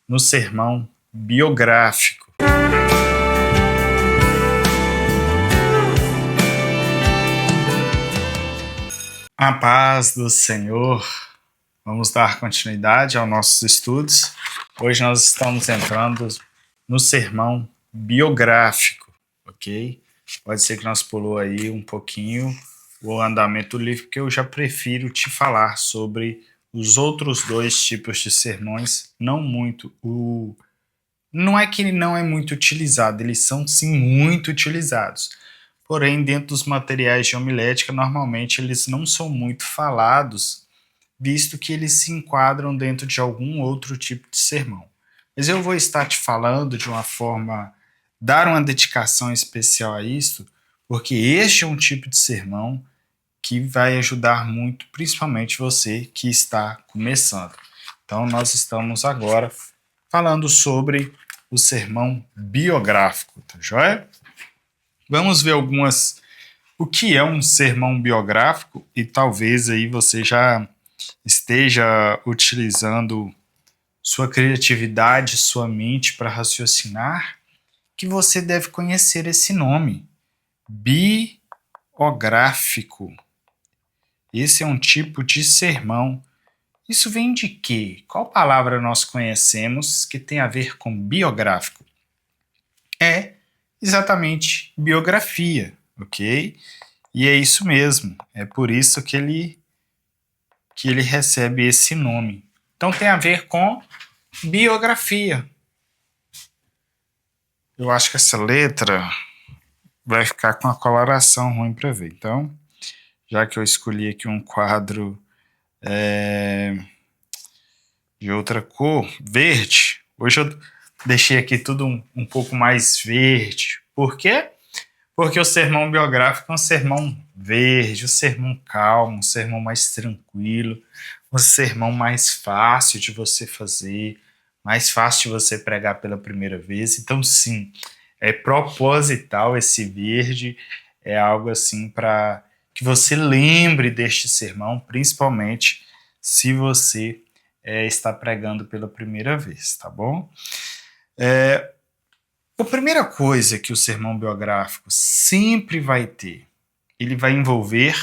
no sermão biográfico. A paz do Senhor. Vamos dar continuidade aos nossos estudos. Hoje nós estamos entrando no sermão biográfico, ok? Pode ser que nós pulou aí um pouquinho o andamento do livro, porque eu já prefiro te falar sobre os outros dois tipos de sermões, não é que ele não é muito utilizado, eles são sim muito utilizados. Porém, dentro dos materiais de homilética, normalmente eles não são muito falados, visto que eles se enquadram dentro de algum outro tipo de sermão. Mas eu vou estar te falando de uma forma, dar uma dedicação especial a isto, porque este é um tipo de sermão que vai ajudar muito, principalmente você que está começando. Então, nós estamos agora falando sobre o sermão biográfico, tá joia? Vamos ver o que é um sermão biográfico, e talvez aí você já esteja utilizando sua criatividade, sua mente para raciocinar, que você deve conhecer esse nome, biográfico. Esse é um tipo de sermão. Isso vem de quê? Qual palavra nós conhecemos que tem a ver com biográfico? É exatamente biografia, ok? E é isso mesmo, é por isso que ele recebe esse nome. Então tem a ver com biografia. Eu acho que essa letra vai ficar com a coloração ruim para ver. Então, já que eu escolhi aqui um quadro de outra cor, verde, hoje eu deixei aqui tudo um pouco mais verde. Por quê? Porque o sermão biográfico é um sermão verde, um sermão calmo, um sermão mais tranquilo, um sermão mais fácil de você fazer, mais fácil de você pregar pela primeira vez. Então, sim, é proposital esse verde, é algo assim para que você lembre deste sermão, principalmente se você está pregando pela primeira vez, tá bom? A primeira coisa que o sermão biográfico sempre vai ter, ele vai envolver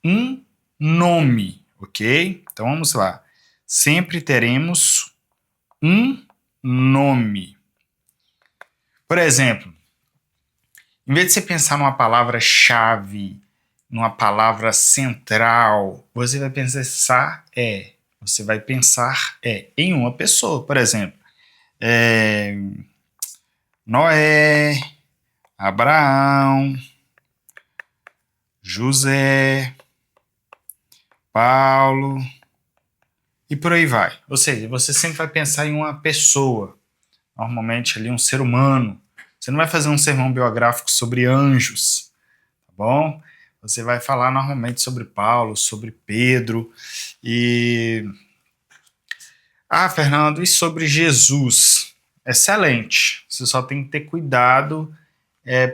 um nome, ok? Então vamos lá. Sempre teremos um nome. Por exemplo, em vez de você pensar numa palavra-chave, numa palavra central, você vai pensar em uma pessoa. Por exemplo, Noé, Abraão, José, Paulo e por aí vai. Ou seja, você sempre vai pensar em uma pessoa, normalmente ali um ser humano. Você não vai fazer um sermão biográfico sobre anjos, tá bom? Você vai falar normalmente sobre Paulo, sobre Pedro e... Fernando, e sobre Jesus? Excelente. Você só tem que ter cuidado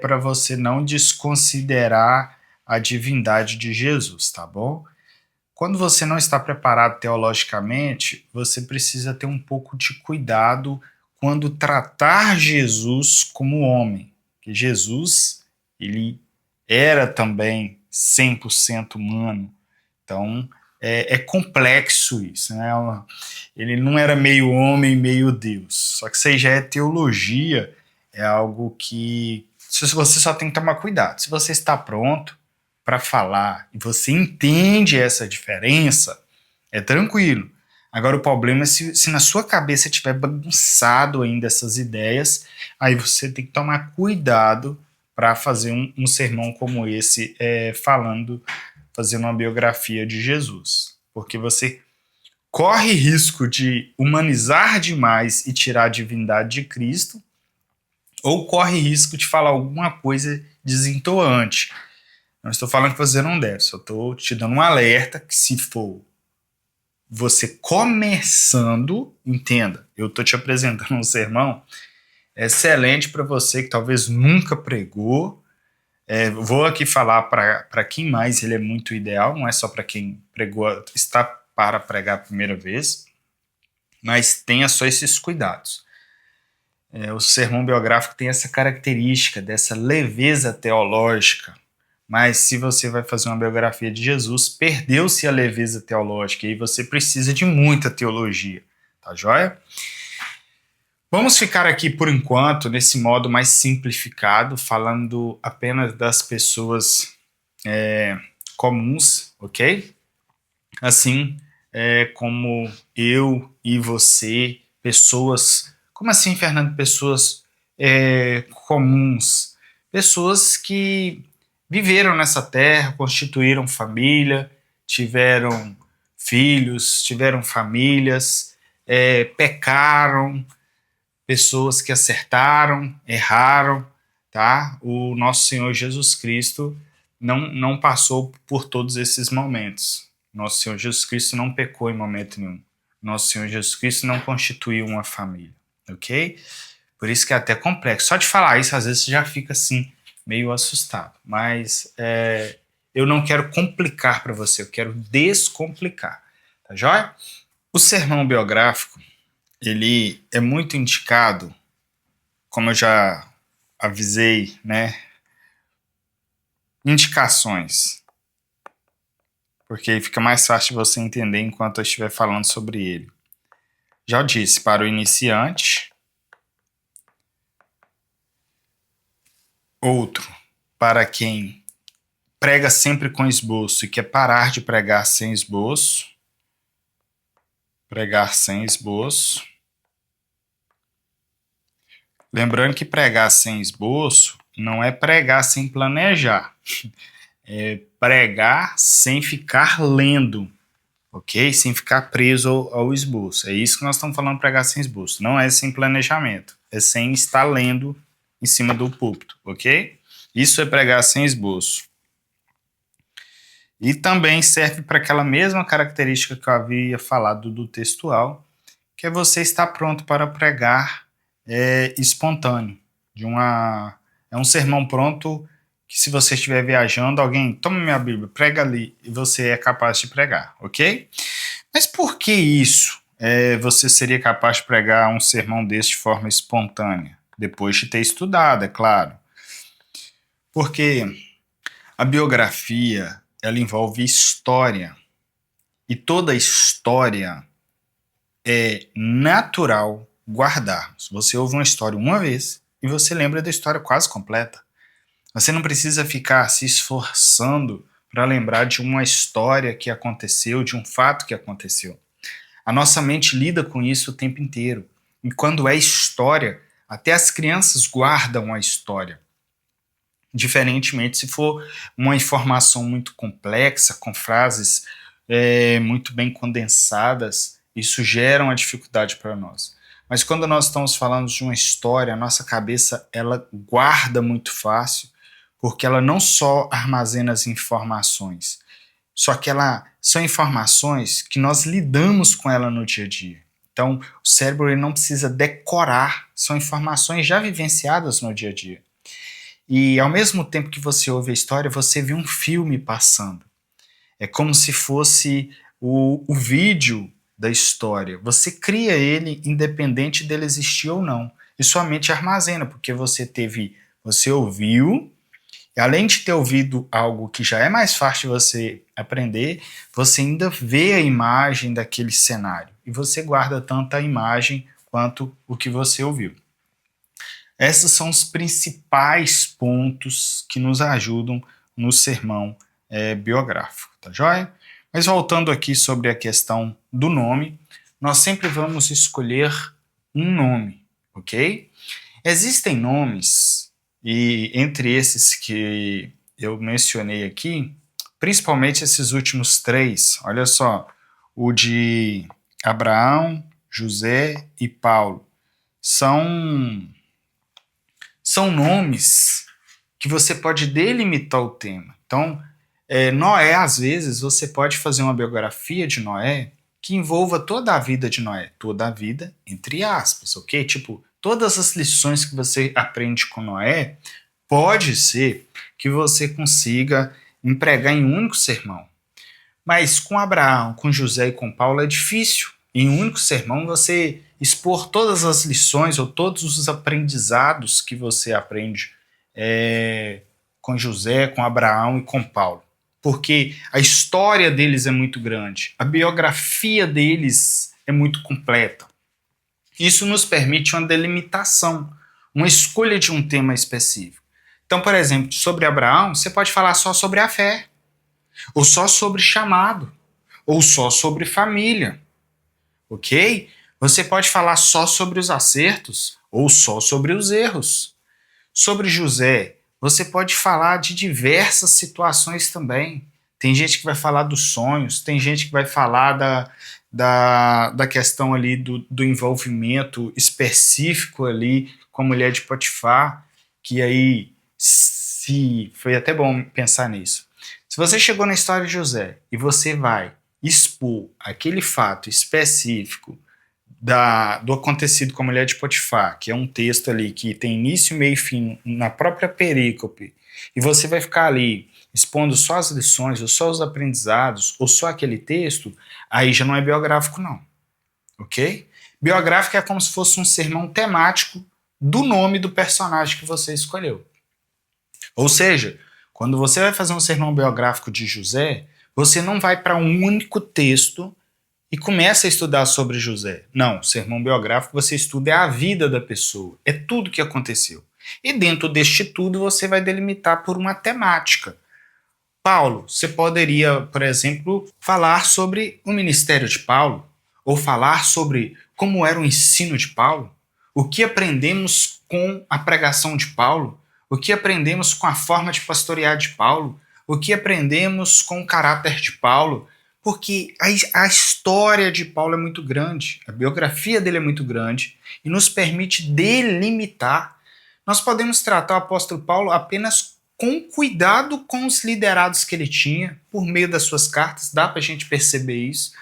para você não desconsiderar a divindade de Jesus, tá bom? Quando você não está preparado teologicamente, você precisa ter um pouco de cuidado quando tratar Jesus como homem. Porque Jesus, ele era também 100% humano. Então, é complexo isso, né? Ele não era meio homem, meio Deus. Só que isso aí já é teologia, é algo que você só tem que tomar cuidado. Se você está pronto para falar e você entende essa diferença, é tranquilo. Agora o problema é se na sua cabeça tiver bagunçado ainda essas ideias, aí você tem que tomar cuidado para fazer um sermão como esse, fazendo uma biografia de Jesus. Porque você corre risco de humanizar demais e tirar a divindade de Cristo, ou corre risco de falar alguma coisa desentoante. Não estou falando que você não deve, só estou te dando um alerta que se for você começando, entenda, eu estou te apresentando um sermão excelente para você que talvez nunca pregou. Vou aqui falar para quem mais ele é muito ideal, não é só para quem pregou, está para pregar a primeira vez. mas tenha só esses cuidados. O sermão biográfico tem essa característica dessa leveza teológica, mas se você vai fazer uma biografia de Jesus, perdeu-se a leveza teológica e você precisa de muita teologia, tá joia? Vamos ficar aqui por enquanto nesse modo mais simplificado, falando apenas das pessoas comuns, ok? Assim como eu e você, pessoas. Como assim, Fernando? Pessoas comuns, pessoas que viveram nessa terra, constituíram família, tiveram filhos, tiveram famílias, pecaram, pessoas que acertaram, erraram, tá? O nosso Senhor Jesus Cristo não passou por todos esses momentos. Nosso Senhor Jesus Cristo não pecou em momento nenhum. Nosso Senhor Jesus Cristo não constituiu uma família, ok? Por isso que é até complexo. Só de falar isso, às vezes você já fica assim, meio assustado. Mas eu não quero complicar para você, eu quero descomplicar, tá joia? O sermão biográfico, ele é muito indicado, como eu já avisei, né? Indicações, porque fica mais fácil de você entender enquanto eu estiver falando sobre ele. Já disse, para o iniciante. Outro, para quem prega sempre com esboço e quer parar de pregar sem esboço. Pregar sem esboço. Lembrando que pregar sem esboço não é pregar sem planejar. É pregar sem ficar lendo, ok? Sem ficar preso ao esboço. É isso que nós estamos falando, pregar sem esboço. Não é sem planejamento, é sem estar lendo em cima do púlpito, ok? Isso é pregar sem esboço. E também serve para aquela mesma característica que eu havia falado do textual, que é você estar pronto para pregar espontâneo. É um sermão pronto que, se você estiver viajando, alguém toma minha Bíblia, prega ali, e você é capaz de pregar, ok? Mas por que isso? Você seria capaz de pregar um sermão desse de forma espontânea? Depois de ter estudado, é claro. Porque a biografia, ela envolve história. E toda história é natural guardarmos. Você ouve uma história uma vez e você lembra da história quase completa. Você não precisa ficar se esforçando para lembrar de uma história que aconteceu, de um fato que aconteceu. A nossa mente lida com isso o tempo inteiro. E quando é história, até as crianças guardam a história. Diferentemente se for uma informação muito complexa, com frases muito bem condensadas, isso gera uma dificuldade para nós. Mas quando nós estamos falando de uma história, a nossa cabeça ela guarda muito fácil, porque ela não só armazena as informações, só que são informações que nós lidamos com ela no dia a dia. Então, o cérebro ele não precisa decorar, são informações já vivenciadas no dia a dia. E ao mesmo tempo que você ouve a história, você vê um filme passando. É como se fosse o vídeo da história. Você cria ele independente dele existir ou não. E sua mente armazena, porque você ouviu, e além de ter ouvido algo que já é mais fácil de você aprender, você ainda vê a imagem daquele cenário. E você guarda tanto a imagem quanto o que você ouviu. Esses são os principais pontos que nos ajudam no sermão biográfico, tá joia? Mas voltando aqui sobre a questão do nome, nós sempre vamos escolher um nome, ok? Existem nomes, e entre esses que eu mencionei aqui, principalmente esses últimos três, olha só, o de Abraão, José e Paulo, são nomes que você pode delimitar o tema. Então, Noé, às vezes, você pode fazer uma biografia de Noé que envolva toda a vida de Noé. Toda a vida, entre aspas, ok? Tipo, todas as lições que você aprende com Noé, pode ser que você consiga empregar em um único sermão. Mas com Abraão, com José e com Paulo é difícil em um único sermão, você expor todas as lições ou todos os aprendizados que você aprende com José, com Abraão e com Paulo. Porque a história deles é muito grande, a biografia deles é muito completa. Isso nos permite uma delimitação, uma escolha de um tema específico. Então, por exemplo, sobre Abraão, você pode falar só sobre a fé, ou só sobre chamado, ou só sobre família, ok? Você pode falar só sobre os acertos, ou só sobre os erros. Sobre José, você pode falar de diversas situações também. Tem gente que vai falar dos sonhos, tem gente que vai falar da questão ali do envolvimento específico ali com a mulher de Potifar, que aí foi até bom pensar nisso. Se você chegou na história de José e você vai expor aquele fato específico do acontecido com a mulher de Potifar, que é um texto ali que tem início, meio e fim na própria perícope, e você vai ficar ali expondo só as lições, ou só os aprendizados, ou só aquele texto, aí já não é biográfico não, ok? Biográfico é como se fosse um sermão temático do nome do personagem que você escolheu. Ou seja, quando você vai fazer um sermão biográfico de José, você não vai para um único texto e começa a estudar sobre José. Não, sermão biográfico você estuda a vida da pessoa, é tudo que aconteceu. E dentro deste tudo você vai delimitar por uma temática. Paulo, você poderia, por exemplo, falar sobre o ministério de Paulo, ou falar sobre como era o ensino de Paulo, o que aprendemos com a pregação de Paulo, o que aprendemos com a forma de pastorear de Paulo, o que aprendemos com o caráter de Paulo, porque a história de Paulo é muito grande, a biografia dele é muito grande e nos permite delimitar. Nós podemos tratar o apóstolo Paulo apenas com cuidado com os liderados que ele tinha, por meio das suas cartas, dá para a gente perceber isso.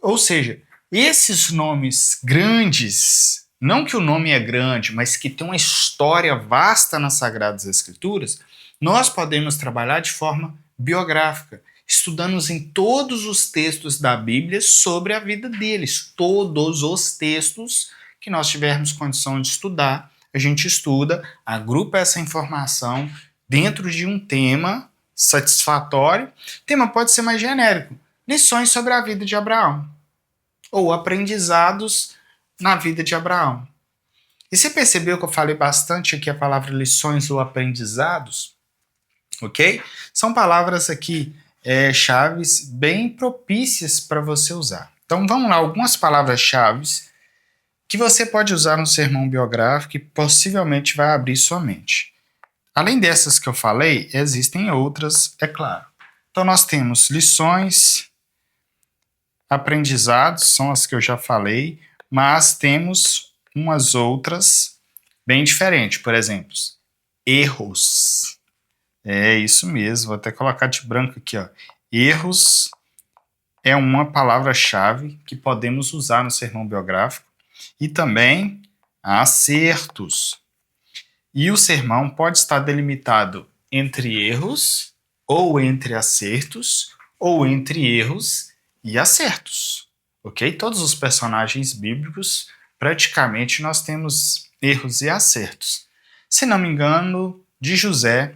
Ou seja, esses nomes grandes, não que o nome é grande, mas que tem uma história vasta nas Sagradas Escrituras, nós podemos trabalhar de forma biográfica, estudando em todos os textos da Bíblia sobre a vida deles. Todos os textos que nós tivermos condição de estudar, a gente estuda, agrupa essa informação dentro de um tema satisfatório. O tema pode ser mais genérico. Lições sobre a vida de Abraão. Ou aprendizados na vida de Abraão. E você percebeu que eu falei bastante aqui a palavra lições ou aprendizados? Ok? São palavras aqui, chaves bem propícias para você usar. Então vamos lá, algumas palavras-chave que você pode usar no sermão biográfico e possivelmente vai abrir sua mente. Além dessas que eu falei, existem outras, é claro. Então nós temos lições, aprendizados, são as que eu já falei, mas temos umas outras bem diferentes. Por exemplo, erros. É isso mesmo, vou até colocar de branco aqui, ó. Erros é uma palavra-chave que podemos usar no sermão biográfico. E também acertos. E o sermão pode estar delimitado entre erros, ou entre acertos, ou entre erros e acertos. Ok? Todos os personagens bíblicos, praticamente, nós temos erros e acertos. Se não me engano, de José,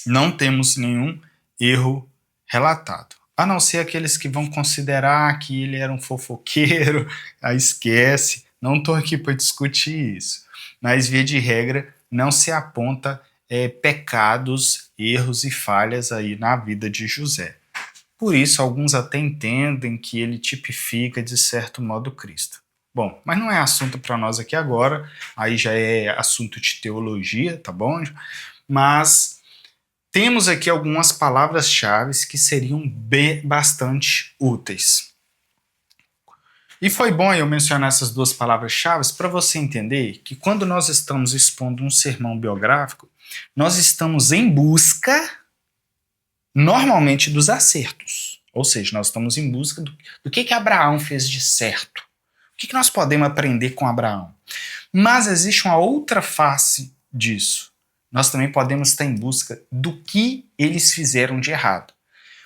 não temos nenhum erro relatado. A não ser aqueles que vão considerar que ele era um fofoqueiro, aí esquece. Não estou aqui para discutir isso. Mas, via de regra, não se aponta pecados, erros e falhas aí na vida de José. Por isso, alguns até entendem que ele tipifica, de certo modo, Cristo. Bom, mas não é assunto para nós aqui agora, aí já é assunto de teologia, tá bom? Mas temos aqui algumas palavras-chave que seriam bastante úteis. E foi bom eu mencionar essas duas palavras-chave para você entender que quando nós estamos expondo um sermão biográfico, nós estamos em busca, normalmente, dos acertos. Ou seja, nós estamos em busca do que Abraão fez de certo. O que nós podemos aprender com Abraão? Mas existe uma outra face disso. Nós também podemos estar em busca do que eles fizeram de errado.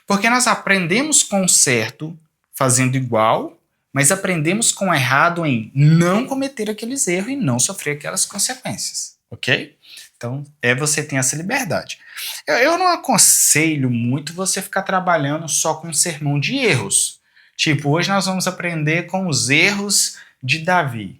Porque nós aprendemos com o certo fazendo igual, mas aprendemos com o errado em não cometer aqueles erros e não sofrer aquelas consequências, ok? Então, você tem essa liberdade. Eu não aconselho muito você ficar trabalhando só com um sermão de erros. Tipo, hoje nós vamos aprender com os erros de Davi.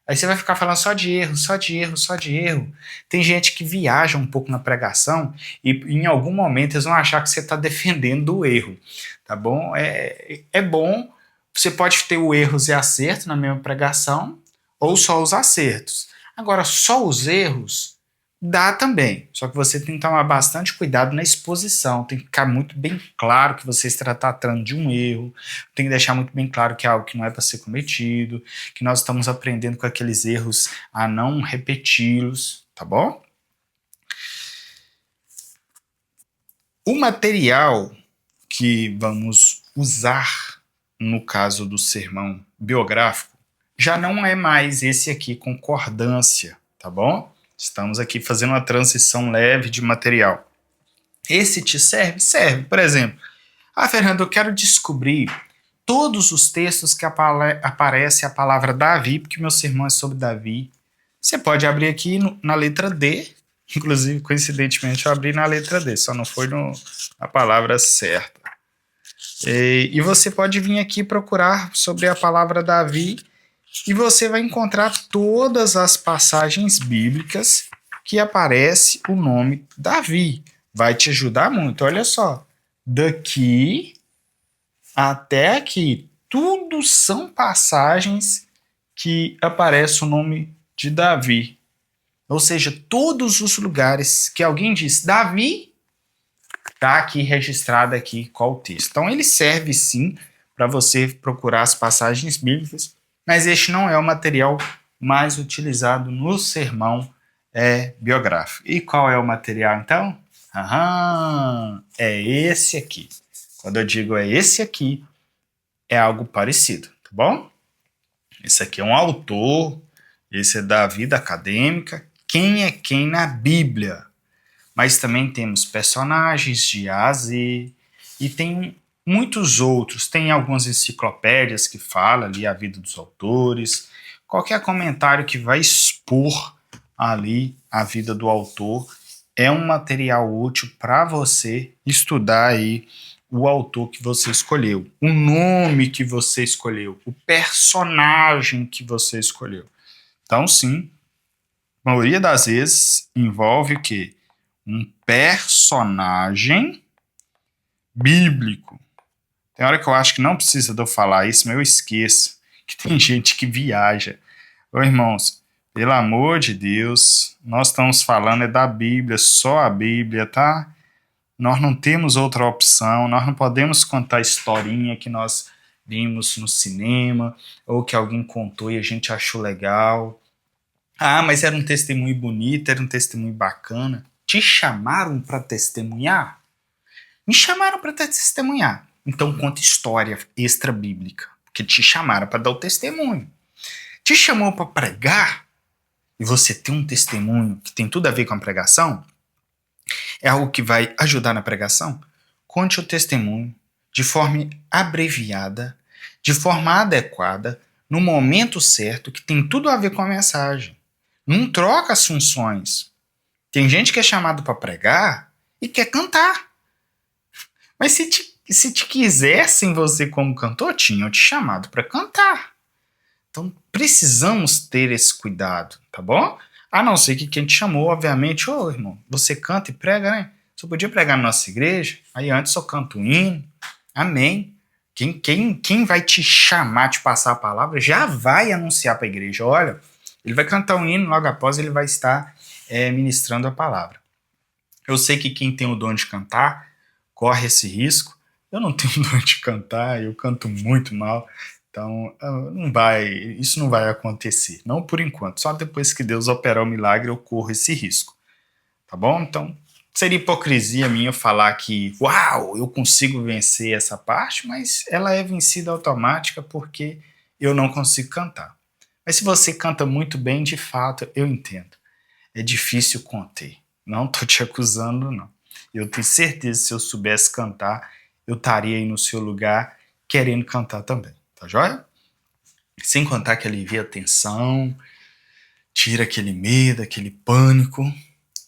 Aí você vai ficar falando só de erro, só de erro, só de erro. Tem gente que viaja um pouco na pregação e em algum momento eles vão achar que você está defendendo o erro, tá bom? É bom, você pode ter os erros e acertos na mesma pregação ou só os acertos. Agora, só os erros dá também, só que você tem que tomar bastante cuidado na exposição, tem que ficar muito bem claro que você está tratando de um erro, tem que deixar muito bem claro que é algo que não é para ser cometido, que nós estamos aprendendo com aqueles erros a não repeti-los, tá bom? O material que vamos usar no caso do sermão biográfico já não é mais esse aqui, concordância, tá bom? Estamos aqui fazendo uma transição leve de material. Esse te serve? Serve. Por exemplo, Fernando, eu quero descobrir todos os textos que aparece a palavra Davi, porque meu sermão é sobre Davi. Você pode abrir aqui na letra D, inclusive, coincidentemente, eu abri na letra D, só não foi a palavra certa. E você pode vir aqui procurar sobre a palavra Davi, e você vai encontrar todas as passagens bíblicas que aparece o nome Davi. Vai te ajudar muito. Olha só, daqui até aqui, tudo são passagens que aparece o nome de Davi. Ou seja, todos os lugares que alguém diz Davi, está aqui registrado aqui qual o texto. Então ele serve sim para você procurar as passagens bíblicas, mas este não é o material mais utilizado no sermão biográfico. E qual é o material, então? É esse aqui. Quando eu digo é esse aqui, é algo parecido, tá bom? Esse aqui é um autor, esse é da vida acadêmica, quem é quem na Bíblia. Mas também temos personagens de A a Z, e tem muitos outros, tem algumas enciclopédias que falam ali a vida dos autores, qualquer comentário que vai expor ali a vida do autor é um material útil para você estudar aí o autor que você escolheu, o nome que você escolheu, o personagem que você escolheu. Então, sim, a maioria das vezes envolve o quê? Um personagem bíblico. Tem hora que eu acho que não precisa de eu falar isso, mas eu esqueço que tem gente que viaja. Ô, irmãos, pelo amor de Deus, nós estamos falando da Bíblia, só a Bíblia, tá? Nós não temos outra opção, nós não podemos contar a historinha que nós vimos no cinema, ou que alguém contou e a gente achou legal. Mas era um testemunho bonito, era um testemunho bacana. Te chamaram para testemunhar? Me chamaram para testemunhar. Então conta história extra-bíblica, porque te chamaram para dar o testemunho. Te chamou para pregar, e você tem um testemunho que tem tudo a ver com a pregação, é algo que vai ajudar na pregação? Conte o testemunho de forma abreviada, de forma adequada, no momento certo, que tem tudo a ver com a mensagem. Não troca as funções. Tem gente que é chamado para pregar e quer cantar. Mas se te quisessem você como cantor, tinham te chamado para cantar. Então precisamos ter esse cuidado, tá bom? A não ser que quem te chamou, obviamente, irmão, você canta e prega, né? Você podia pregar na nossa igreja, aí antes eu canto o hino, amém. Quem vai te chamar, te passar a palavra, já vai anunciar para a igreja, olha, ele vai cantar um hino, logo após ele vai estar ministrando a palavra. Eu sei que quem tem o dom de cantar corre esse risco. Eu não tenho o dom de cantar, eu canto muito mal, então isso não vai acontecer, não por enquanto. Só depois que Deus operar o milagre eu corro esse risco, tá bom? Então seria hipocrisia minha falar que, uau, eu consigo vencer essa parte, mas ela é vencida automática porque eu não consigo cantar. Mas se você canta muito bem, de fato, eu entendo. É difícil conter. Não estou te acusando, não. Eu tenho certeza que se eu soubesse cantar, eu estaria aí no seu lugar querendo cantar também. Tá joia? Sem contar que alivia a tensão, tira aquele medo, aquele pânico.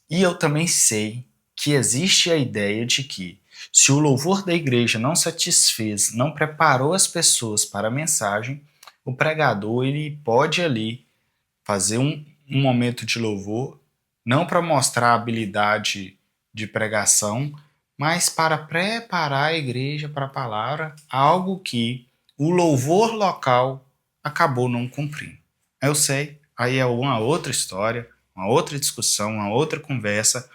E eu também sei que existe a ideia de que, se o louvor da igreja não satisfez, não preparou as pessoas para a mensagem, o pregador ele pode ali fazer um momento de louvor, não para mostrar a habilidade de pregação, mas para preparar a igreja para a palavra, algo que o louvor local acabou não cumprindo. Eu sei, aí é uma outra história, uma outra discussão, uma outra conversa,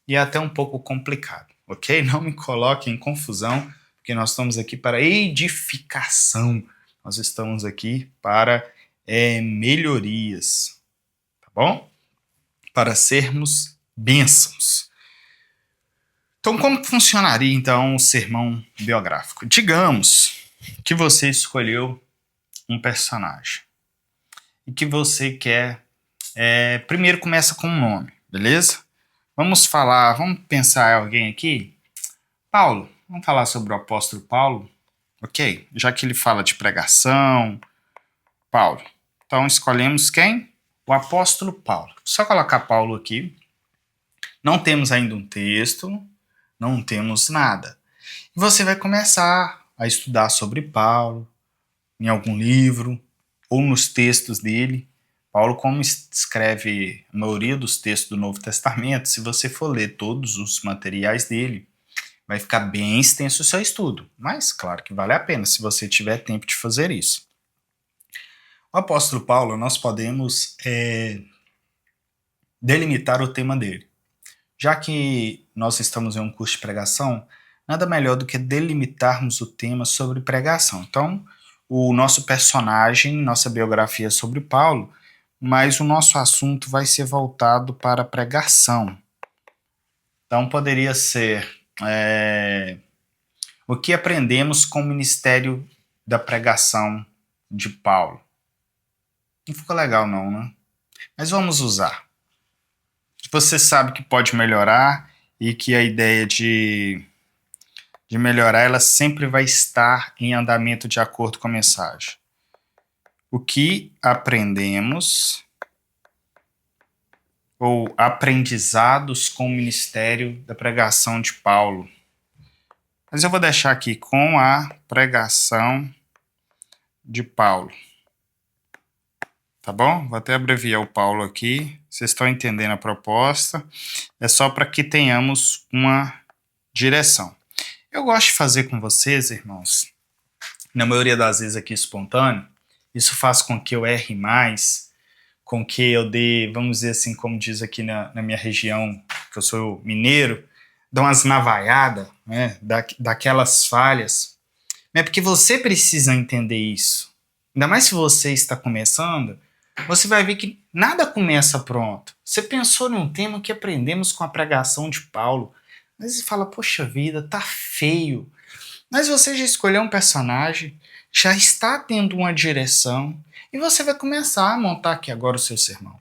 e é até um pouco complicado, ok? Não me coloque em confusão, porque nós estamos aqui para edificação, nós estamos aqui para melhorias, tá bom? Para sermos bênçãos. Então, como funcionaria então o sermão biográfico? Digamos que você escolheu um personagem e que você quer. Primeiro começa com um nome, beleza? Vamos pensar em alguém aqui? Paulo, vamos falar sobre o apóstolo Paulo? Ok, já que ele fala de pregação, Paulo. Então escolhemos quem? O apóstolo Paulo. Só colocar Paulo aqui. Não temos ainda um texto, não temos nada. E você vai começar a estudar sobre Paulo, em algum livro, ou nos textos dele. Paulo, como escreve a maioria dos textos do Novo Testamento, se você for ler todos os materiais dele, vai ficar bem extenso o seu estudo. Mas, claro que vale a pena, se você tiver tempo de fazer isso. O apóstolo Paulo, nós podemos delimitar o tema dele. Já que nós estamos em um curso de pregação, nada melhor do que delimitarmos o tema sobre pregação. Então, o nosso personagem, nossa biografia é sobre Paulo, mas o nosso assunto vai ser voltado para a pregação. Então, poderia ser o que aprendemos com o ministério da pregação de Paulo. Não ficou legal não, né? Mas vamos usar. Você sabe que pode melhorar e que a ideia de melhorar, ela sempre vai estar em andamento de acordo com a mensagem. O que aprendemos ou aprendizados com o ministério da pregação de Paulo. Mas eu vou deixar aqui com a pregação de Paulo. Tá bom? Vou até abreviar o Paulo aqui. Vocês estão entendendo a proposta. É só para que tenhamos uma direção. Eu gosto de fazer com vocês, irmãos, na maioria das vezes aqui espontâneo, isso faz com que eu erre mais, com que eu dê, vamos dizer assim, como diz aqui na minha região, que eu sou mineiro, dá umas navaiadas, né, daquelas falhas. É porque você precisa entender isso. Ainda mais se você está começando, você vai ver que nada começa pronto. Você pensou num tema que aprendemos com a pregação de Paulo, mas você fala, poxa vida, tá feio. Mas você já escolheu um personagem, já está tendo uma direção, e você vai começar a montar aqui agora o seu sermão.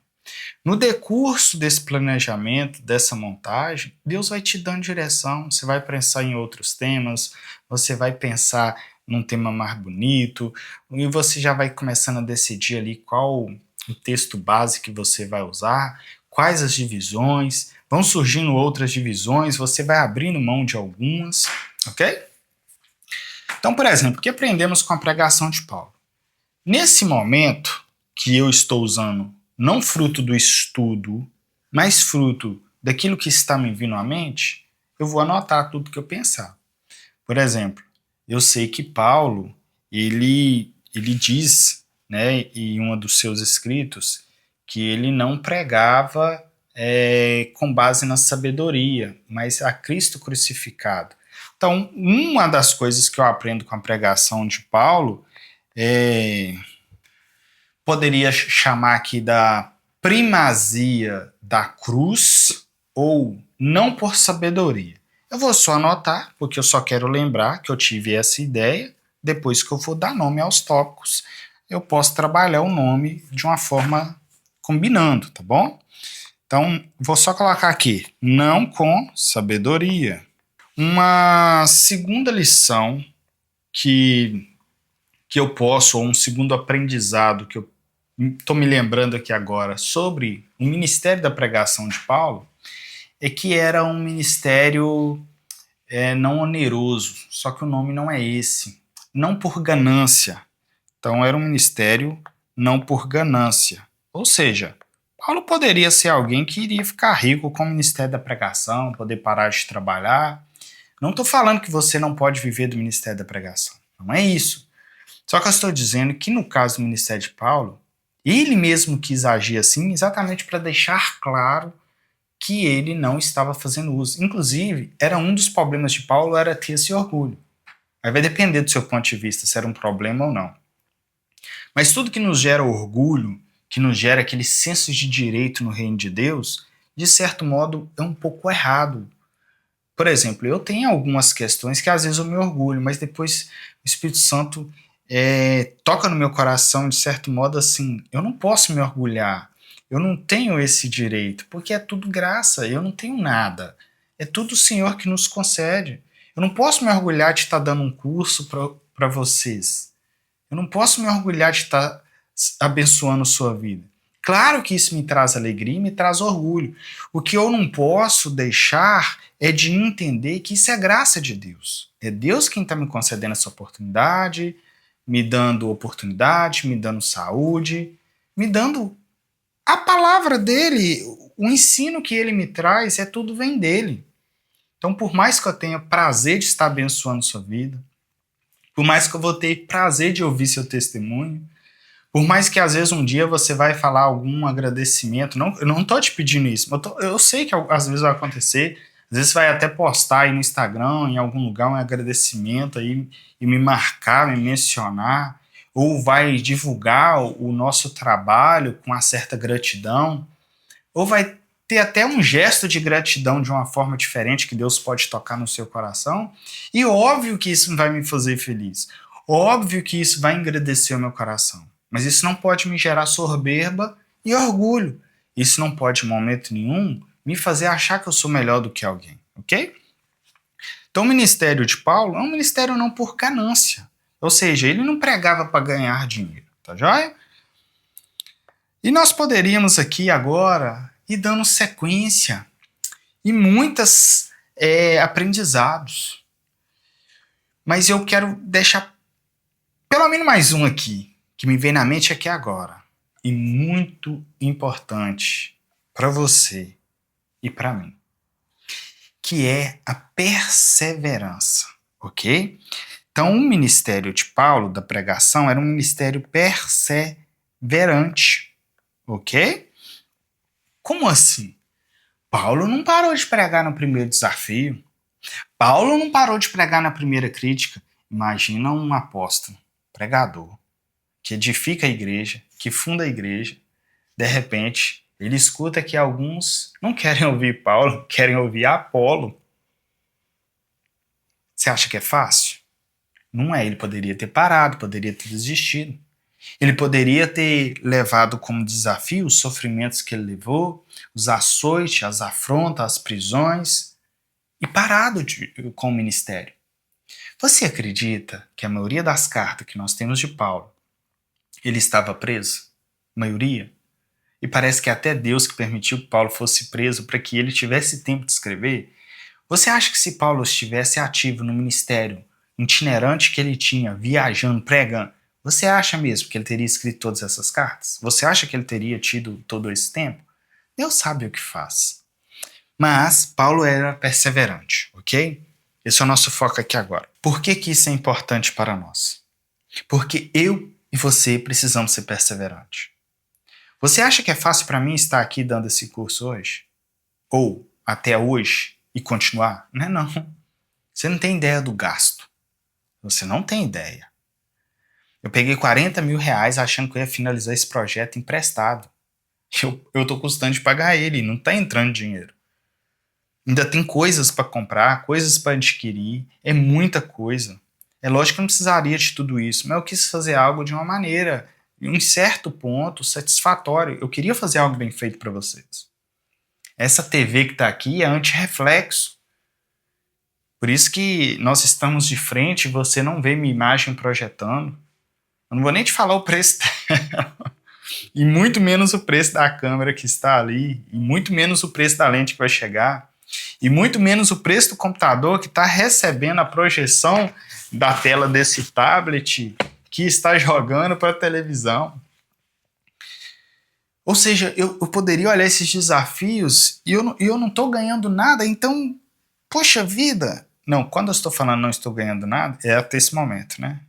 No decurso desse planejamento, dessa montagem, Deus vai te dando direção, você vai pensar em outros temas, você vai pensar num tema mais bonito, e você já vai começando a decidir ali qual o texto base que você vai usar, quais as divisões, vão surgindo outras divisões, você vai abrindo mão de algumas, ok? Então, por exemplo, o que aprendemos com a pregação de Paulo? Nesse momento que eu estou usando, não fruto do estudo, mas fruto daquilo que está me vindo à mente, eu vou anotar tudo que eu pensar. Por exemplo, eu sei que Paulo, ele diz, né, em um dos seus escritos, que ele não pregava com base na sabedoria, mas a Cristo crucificado. Então, uma das coisas que eu aprendo com a pregação de Paulo poderia chamar aqui da primazia da cruz ou não por sabedoria. Eu vou só anotar, porque eu só quero lembrar que eu tive essa ideia. Depois que eu for dar nome aos tópicos, eu posso trabalhar o nome de uma forma combinando, tá bom? Então, vou só colocar aqui, não com sabedoria. Uma segunda lição que que eu posso, ou um segundo aprendizado que eu estou me lembrando aqui agora sobre o ministério da pregação de Paulo, é que era um ministério não oneroso, só que o nome não é esse. Não por ganância. Então era um ministério não por ganância. Ou seja, Paulo poderia ser alguém que iria ficar rico com o ministério da pregação, poder parar de trabalhar. Não estou falando que você não pode viver do ministério da pregação. Não é isso. Só que eu estou dizendo que no caso do ministério de Paulo, ele mesmo quis agir assim exatamente para deixar claro que ele não estava fazendo uso. Inclusive, era um dos problemas de Paulo era ter esse orgulho. Aí vai depender do seu ponto de vista se era um problema ou não. Mas tudo que nos gera orgulho, que nos gera aquele senso de direito no reino de Deus, de certo modo é um pouco errado. Por exemplo, eu tenho algumas questões que às vezes eu me orgulho, mas depois o Espírito Santo toca no meu coração de certo modo assim, eu não posso me orgulhar, eu não tenho esse direito, porque é tudo graça, eu não tenho nada, é tudo o Senhor que nos concede. Eu não posso me orgulhar de estar dando um curso para vocês, eu não posso me orgulhar de estar abençoando sua vida. Claro que isso me traz alegria e me traz orgulho. O que eu não posso deixar é de entender que isso é graça de Deus. É Deus quem está me concedendo essa oportunidade, me dando oportunidade, me dando saúde, me dando a palavra dele, o ensino que ele me traz, tudo vem dele. Então, por mais que eu tenha prazer de estar abençoando sua vida, por mais que eu vou ter prazer de ouvir seu testemunho, por mais que às vezes um dia você vai falar algum agradecimento, eu não estou te pedindo isso, eu sei que às vezes vai acontecer, às vezes você vai até postar aí no Instagram, em algum lugar, um agradecimento aí e me marcar, me mencionar, ou vai divulgar o nosso trabalho com uma certa gratidão, ou vai ter até um gesto de gratidão de uma forma diferente que Deus pode tocar no seu coração, e óbvio que isso vai me fazer feliz, óbvio que isso vai engrandecer o meu coração. Mas isso não pode me gerar soberba e orgulho. Isso não pode, em momento nenhum, me fazer achar que eu sou melhor do que alguém, ok? Então o ministério de Paulo é um ministério não por ganância. Ou seja, ele não pregava para ganhar dinheiro, tá joia? E nós poderíamos aqui agora ir dando sequência e muitos aprendizados. Mas eu quero deixar pelo menos mais um aqui, que me vem na mente aqui agora, e muito importante para você e para mim, que é a perseverança, ok? Então, o ministério de Paulo, da pregação, era um ministério perseverante, ok? Como assim? Paulo não parou de pregar no primeiro desafio, Paulo não parou de pregar na primeira crítica. Imagina um apóstolo, pregador, que edifica a igreja, que funda a igreja, de repente, ele escuta que alguns não querem ouvir Paulo, querem ouvir Apolo. Você acha que é fácil? Não é, ele poderia ter parado, poderia ter desistido. Ele poderia ter levado como desafio os sofrimentos que ele levou, os açoites, as afrontas, as prisões, e parado com o ministério. Você acredita que a maioria das cartas que nós temos de Paulo, ele estava preso? A maioria? E parece que até Deus que permitiu que Paulo fosse preso para que ele tivesse tempo de escrever. Você acha que se Paulo estivesse ativo no ministério itinerante que ele tinha, viajando, pregando, você acha mesmo que ele teria escrito todas essas cartas? Você acha que ele teria tido todo esse tempo? Deus sabe o que faz. Mas Paulo era perseverante, ok? Esse é o nosso foco aqui agora. Por que isso é importante para nós? Porque eu e você precisamos ser perseverantes. Você acha que é fácil para mim estar aqui dando esse curso hoje? Ou até hoje e continuar? Não é não. Você não tem ideia do gasto. Você não tem ideia. Eu peguei 40 mil reais achando que eu ia finalizar esse projeto emprestado. Eu tô custando de pagar ele, não tá entrando dinheiro. Ainda tem coisas para comprar, coisas para adquirir, é muita coisa. É lógico que eu não precisaria de tudo isso, mas eu quis fazer algo de uma maneira, em um certo ponto, satisfatório. Eu queria fazer algo bem feito para vocês. Essa TV que está aqui é anti-reflexo. Por isso que nós estamos de frente e você não vê minha imagem projetando. Eu não vou nem te falar o preço dela, e muito menos o preço da câmera que está ali, e muito menos o preço da lente que vai chegar, e muito menos o preço do computador que está recebendo a projeção da tela desse tablet que está jogando para a televisão. Ou seja, eu poderia olhar esses desafios e eu não estou ganhando nada, então, poxa vida. Não, quando eu estou falando não estou ganhando nada, é até esse momento, né?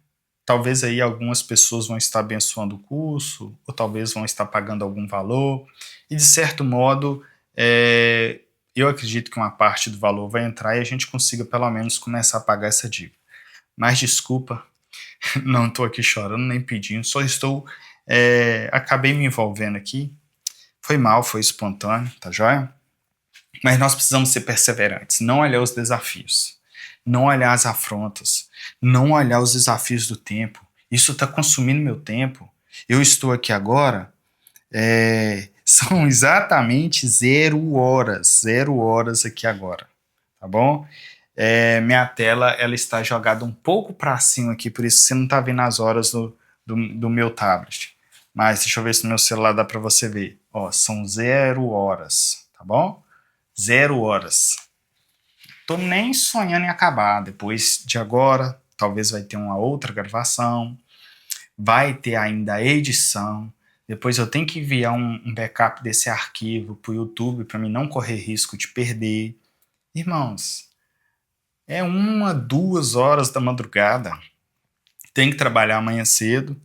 Talvez aí algumas pessoas vão estar abençoando o curso, ou talvez vão estar pagando algum valor, e de certo modo, eu acredito que uma parte do valor vai entrar e a gente consiga pelo menos começar a pagar essa dívida. Mas desculpa, não estou aqui chorando nem pedindo, só estou... acabei me envolvendo aqui, foi mal, foi espontâneo, tá joia? Mas nós precisamos ser perseverantes, não olhar os desafios, não olhar as afrontas, não olhar os desafios do tempo. Isso está consumindo meu tempo. Eu estou aqui agora, são exatamente 0 horas aqui agora, tá bom? Minha tela ela está jogada um pouco para cima aqui, por isso você não está vendo as horas do meu tablet. Mas deixa eu ver se no meu celular dá para você ver. Ó, são 0 horas, tá bom? 0 horas. Tô nem sonhando em acabar. Depois de agora, talvez vai ter uma outra gravação, vai ter ainda a edição. Depois eu tenho que enviar um backup desse arquivo pro YouTube para mim não correr risco de perder. Irmãos, 1, 2 horas da madrugada. Tem que trabalhar amanhã cedo.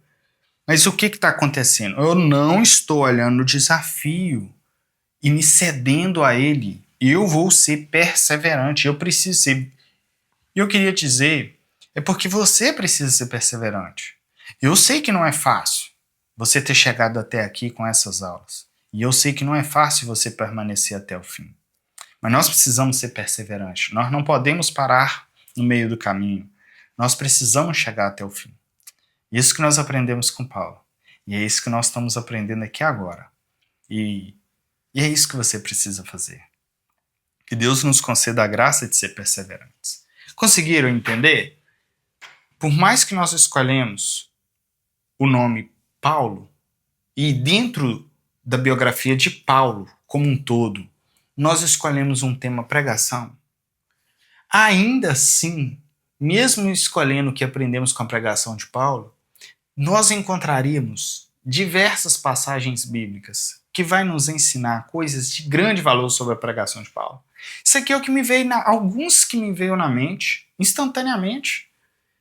Mas o que está acontecendo? Eu não estou olhando o desafio e me cedendo a ele. Eu vou ser perseverante, eu preciso ser. E eu queria dizer, é porque você precisa ser perseverante. Eu sei que não é fácil você ter chegado até aqui com essas aulas. E eu sei que não é fácil você permanecer até o fim. Mas nós precisamos ser perseverantes. Nós não podemos parar no meio do caminho. Nós precisamos chegar até o fim. Isso que nós aprendemos com Paulo. E é isso que nós estamos aprendendo aqui agora. E é isso que você precisa fazer. Que Deus nos conceda a graça de ser perseverantes. Conseguiram entender? Por mais que nós escolhemos o nome Paulo, e dentro da biografia de Paulo como um todo, nós escolhemos um tema pregação, ainda assim, mesmo escolhendo o que aprendemos com a pregação de Paulo, nós encontraríamos diversas passagens bíblicas que vai nos ensinar coisas de grande valor sobre a pregação de Paulo. Isso aqui é o que me veio, alguns que me veio na mente, instantaneamente.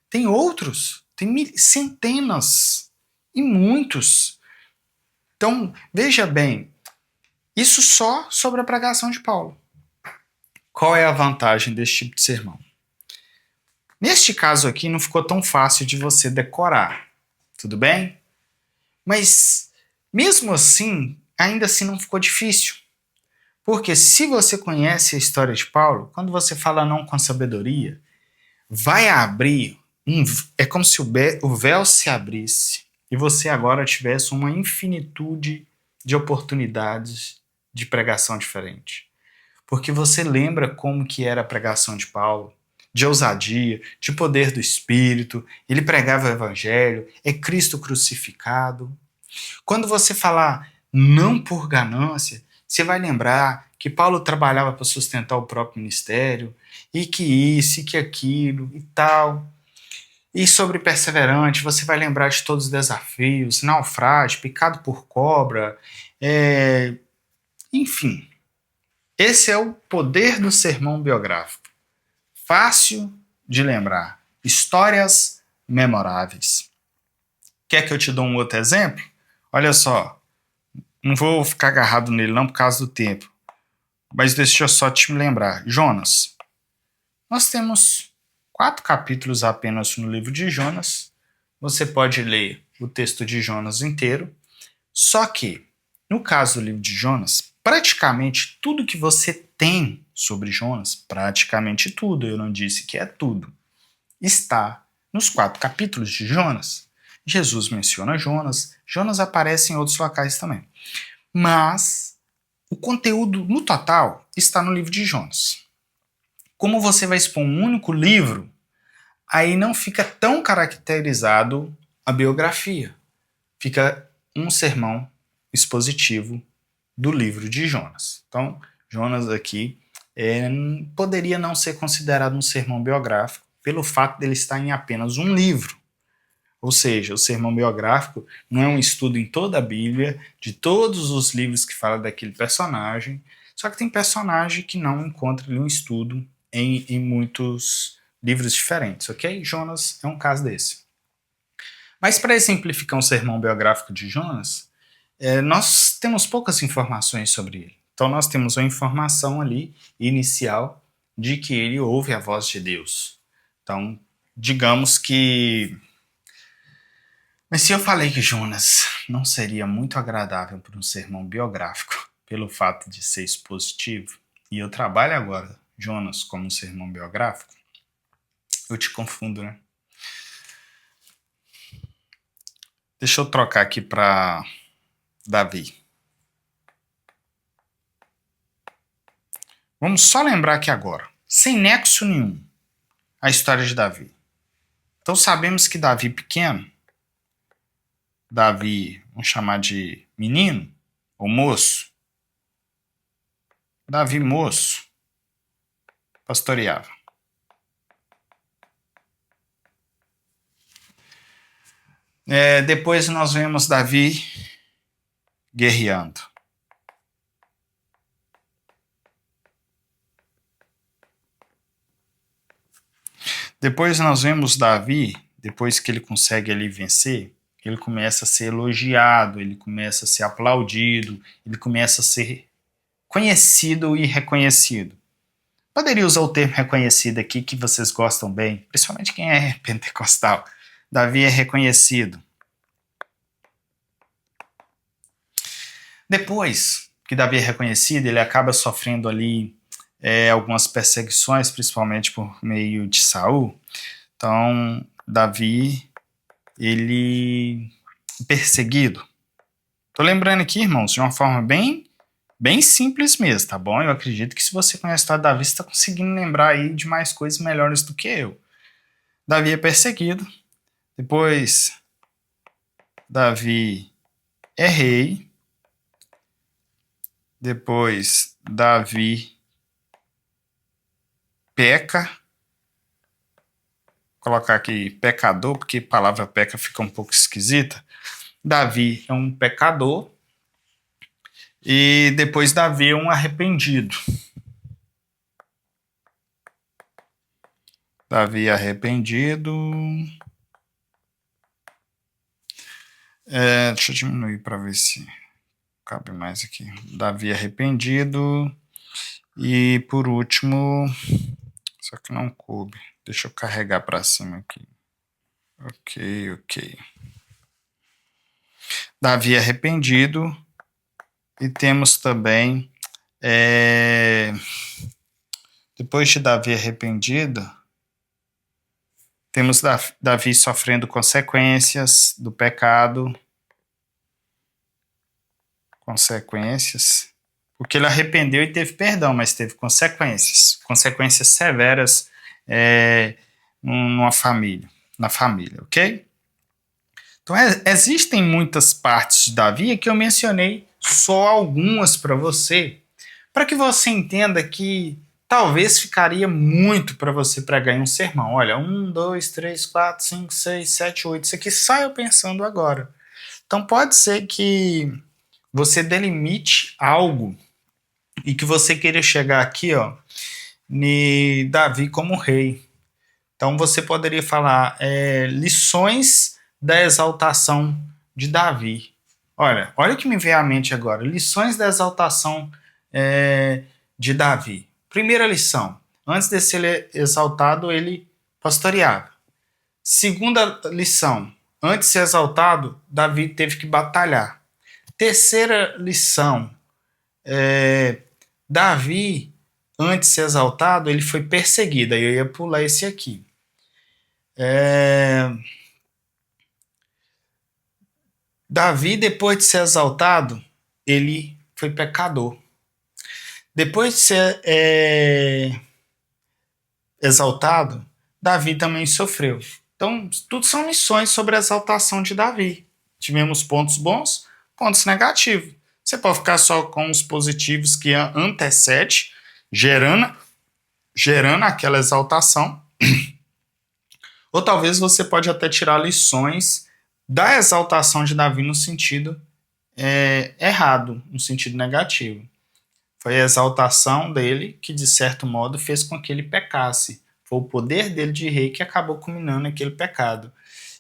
Tem outros, tem centenas e muitos. Então, veja bem, isso só sobre a pregação de Paulo. Qual é a vantagem desse tipo de sermão? Neste caso aqui, não ficou tão fácil de você decorar, tudo bem? Mas, mesmo assim, ainda assim não ficou difícil. Porque se você conhece a história de Paulo, quando você fala não com sabedoria, vai abrir, é como se o véu se abrisse e você agora tivesse uma infinitude de oportunidades de pregação diferente. Porque você lembra como que era a pregação de Paulo, de ousadia, de poder do Espírito, ele pregava o Evangelho, é Cristo crucificado. Quando você falar não por ganância, você vai lembrar que Paulo trabalhava para sustentar o próprio ministério, e que isso, e que aquilo, e tal. E sobre perseverante, você vai lembrar de todos os desafios, naufrágio, picado por cobra, enfim. Esse é o poder do sermão biográfico. Fácil de lembrar. Histórias memoráveis. Quer que eu te dou um outro exemplo? Olha só. Não vou ficar agarrado nele não por causa do tempo. Mas deixa eu só te lembrar. Jonas. Nós temos 4 capítulos apenas no livro de Jonas. Você pode ler o texto de Jonas inteiro. Só que, no caso do livro de Jonas, praticamente tudo que você tem sobre Jonas, praticamente tudo, eu não disse que é tudo, está nos 4 capítulos de Jonas. Jesus menciona Jonas, Jonas aparece em outros locais também. Mas o conteúdo no total está no livro de Jonas. Como você vai expor um único livro, aí não fica tão caracterizado a biografia. Fica um sermão expositivo do livro de Jonas. Então, Jonas aqui poderia não ser considerado um sermão biográfico pelo fato dele estar em apenas um livro. Ou seja, o sermão biográfico não é um estudo em toda a Bíblia, de todos os livros que falam daquele personagem, só que tem personagem que não encontra ali um estudo em muitos livros diferentes, ok? Jonas é um caso desse. Mas para exemplificar um sermão biográfico de Jonas, nós temos poucas informações sobre ele. Então nós temos uma informação ali inicial de que ele ouve a voz de Deus. Então, digamos que... Mas se eu falei que Jonas não seria muito agradável para um sermão biográfico, pelo fato de ser expositivo, e eu trabalho agora Jonas como um sermão biográfico, eu te confundo, né? Deixa eu trocar aqui para Davi. Vamos só lembrar aqui agora, sem nexo nenhum, a história de Davi. Então sabemos que Davi pequeno, Davi, vamos chamar de menino ou moço, Davi moço, pastoreava. Depois nós vemos Davi guerreando. Depois nós vemos Davi, depois que ele consegue ali vencer, ele começa a ser elogiado, ele começa a ser aplaudido, ele começa a ser conhecido e reconhecido. Poderia usar o termo reconhecido aqui que vocês gostam bem, principalmente quem é pentecostal. Davi é reconhecido. Depois que Davi é reconhecido, ele acaba sofrendo ali algumas perseguições, principalmente por meio de Saul. Então, Davi, ele perseguido. Tô lembrando aqui, irmãos, de uma forma bem simples mesmo, tá bom? Eu acredito que se você conhece a história de Davi, você está conseguindo lembrar aí de mais coisas melhores do que eu. Davi é perseguido. Depois, Davi é rei. Depois, Davi peca. Vou colocar aqui pecador, porque a palavra peca fica um pouco esquisita. Davi é um pecador. E depois Davi é um arrependido. Davi arrependido. Deixa eu diminuir para ver se cabe mais aqui. Davi arrependido. E por último, só que não coube. Deixa eu carregar para cima aqui. Ok. Davi arrependido. E temos também, depois de Davi arrependido, temos Davi sofrendo consequências do pecado. Consequências. Porque ele arrependeu e teve perdão, mas teve consequências. Consequências severas na família, ok? Então, existem muitas partes de Davi que eu mencionei só algumas para você, para que você entenda que talvez ficaria muito para você pregar em um sermão. Olha, 1, 2, 3, 4, 5, 6, 7, 8. Isso aqui só eu pensando agora. Então pode ser que você delimite algo e que você queira chegar aqui, ó, em Davi como rei. Então você poderia falar lições da exaltação de Davi. Olha o que me veio à mente agora. Lições da exaltação de Davi. Primeira lição. Antes de ser exaltado, ele pastoreava. Segunda lição. Antes de ser exaltado, Davi teve que batalhar. Terceira lição. Davi, antes de ser exaltado, ele foi perseguido. Aí eu ia pular esse aqui. Davi, depois de ser exaltado, ele foi pecador. Depois de ser exaltado, Davi também sofreu. Então, tudo são lições sobre a exaltação de Davi. Tivemos pontos bons, pontos negativos. Você pode ficar só com os positivos que antecede, gerando aquela exaltação. Ou talvez você pode até tirar lições da exaltação de Davi no sentido errado, no sentido negativo. Foi a exaltação dele que, de certo modo, fez com que ele pecasse. Foi o poder dele de rei que acabou culminando aquele pecado.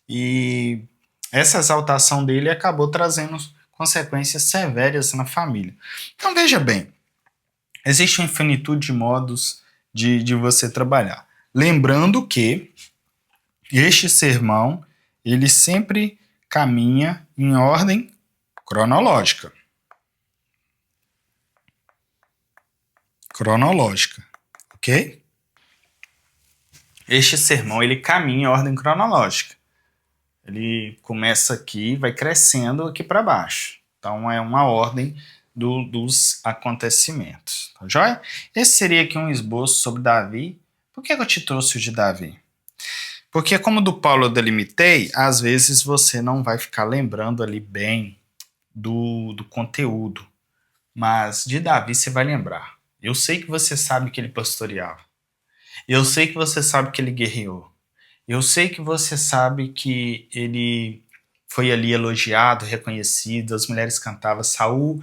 E essa exaltação dele acabou trazendo consequências severas na família. Então veja bem, existe uma infinitude de modos de você trabalhar. Lembrando que este sermão, ele sempre caminha em ordem cronológica. Ok? Este sermão, ele caminha em ordem cronológica. Ele começa aqui, vai crescendo aqui para baixo. Então, é uma ordem dos acontecimentos. Tá joia? Esse seria aqui um esboço sobre Davi. Por que eu te trouxe o de Davi? Porque, como do Paulo eu delimitei, às vezes você não vai ficar lembrando ali bem do conteúdo. Mas de Davi você vai lembrar. Eu sei que você sabe que ele pastoreava. Eu sei que você sabe que ele guerreou. Eu sei que você sabe que ele foi ali elogiado, reconhecido, as mulheres cantavam. Saul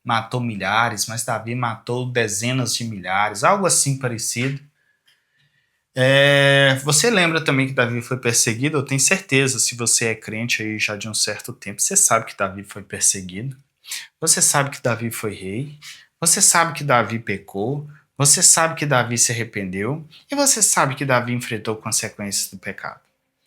matou milhares, mas Davi matou dezenas de milhares, algo assim parecido. Você lembra também que Davi foi perseguido? Eu tenho certeza, se você é crente aí já de um certo tempo, você sabe que Davi foi perseguido. Você sabe que Davi foi rei. Você sabe que Davi pecou. Você sabe que Davi se arrependeu. E você sabe que Davi enfrentou consequências do pecado.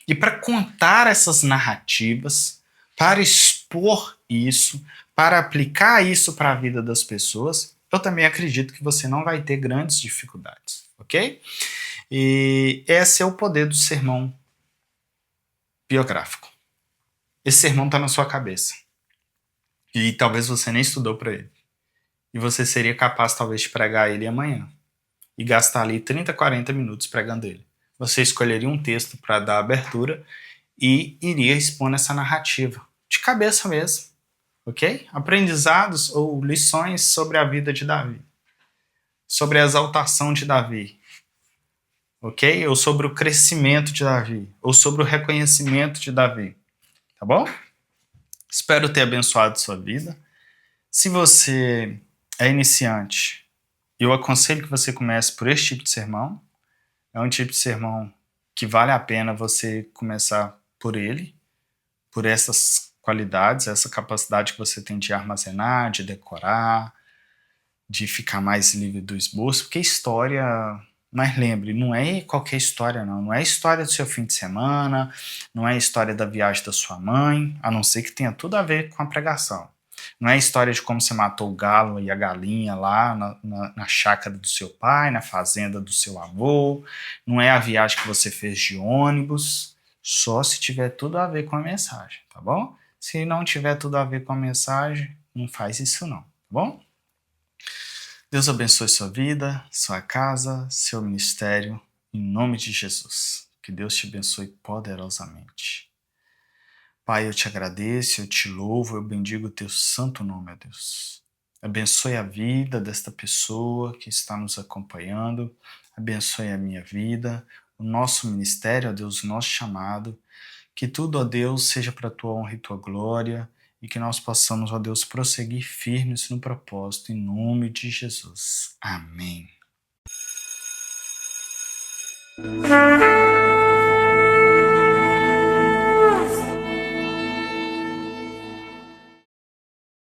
E para contar essas narrativas, para expor isso, para aplicar isso para a vida das pessoas, eu também acredito que você não vai ter grandes dificuldades, ok? E esse é o poder do sermão biográfico. Esse sermão está na sua cabeça. E talvez você nem estudou para ele. E você seria capaz, talvez, de pregar ele amanhã. E gastar ali 30, 40 minutos pregando ele. Você escolheria um texto para dar abertura e iria expor essa narrativa. De cabeça mesmo. Ok? Aprendizados ou lições sobre a vida de Davi. Sobre a exaltação de Davi. Ok? Ou sobre o crescimento de Davi. Ou sobre o reconhecimento de Davi. Tá bom? Espero ter abençoado sua vida. Se você é iniciante, eu aconselho que você comece por esse tipo de sermão. É um tipo de sermão que vale a pena você começar por ele, por essas qualidades, essa capacidade que você tem de armazenar, de decorar, de ficar mais livre do esboço, porque história, mas lembre, não é qualquer história não é a história do seu fim de semana, não é a história da viagem da sua mãe, a não ser que tenha tudo a ver com a pregação. Não é a história de como você matou o galo e a galinha lá na chácara do seu pai, na fazenda do seu avô. Não é a viagem que você fez de ônibus. Só se tiver tudo a ver com a mensagem, tá bom? Se não tiver tudo a ver com a mensagem, não faz isso não, tá bom? Deus abençoe sua vida, sua casa, seu ministério, em nome de Jesus. Que Deus te abençoe poderosamente. Pai, eu te agradeço, eu te louvo, eu bendigo o teu santo nome, ó Deus. Abençoe a vida desta pessoa que está nos acompanhando, abençoe a minha vida, o nosso ministério, ó Deus, o nosso chamado, que tudo, ó Deus, seja para a tua honra e tua glória, e que nós possamos, ó Deus, prosseguir firmes no propósito, em nome de Jesus. Amém.